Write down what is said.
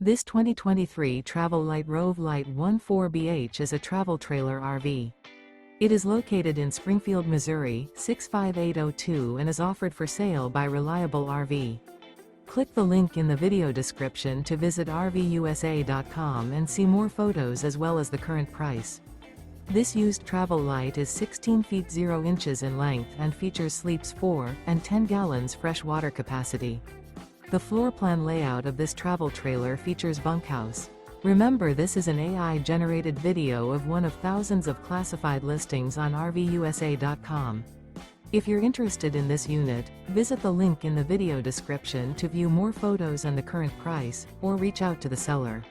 This 2023 Travel Lite Rove Lite 14BH is a travel trailer RV. It is located in Springfield, Missouri, 65802 and is offered for sale by Reliable RV. Click the link in the video description to visit RVUSA.com and see more photos as well as the current price. This used travel light is 16 feet 0 inches in length and features sleeps 4 and 10 gallons fresh water capacity. The floor plan layout of this travel trailer features bunkhouse. Remember, this is an AI-generated video of one of thousands of classified listings on RVUSA.com. If you're interested in this unit, visit the link in the video description to view more photos and the current price, or reach out to the seller.